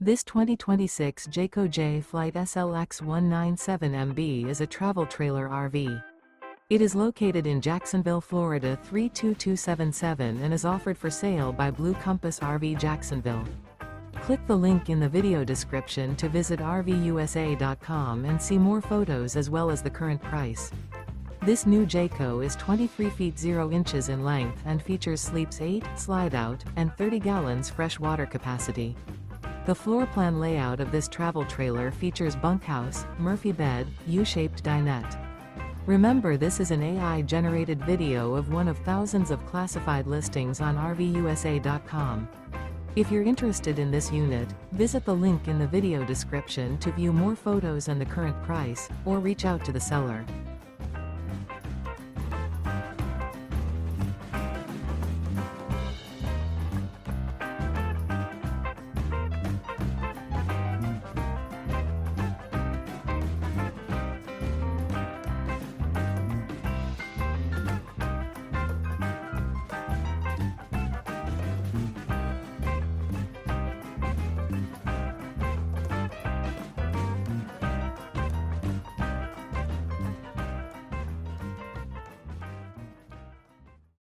This 2026 Jayco Jay Flight SLX 197MB is a travel trailer RV. It is located in Jacksonville, Florida 32277 and is offered for sale by Blue Compass RV Jacksonville. Click the link in the video description to visit RVUSA.com and see more photos as well as the current price. This new Jayco is 23 feet 0 inches in length and features sleeps 8, slide-out, and 30 gallons fresh water capacity. The floor plan layout of this travel trailer features bunkhouse, Murphy bed, U-shaped dinette. Remember, this is an AI-generated video of one of thousands of classified listings on RVUSA.com. If you're interested in this unit, visit the link in the video description to view more photos and the current price, or reach out to the seller.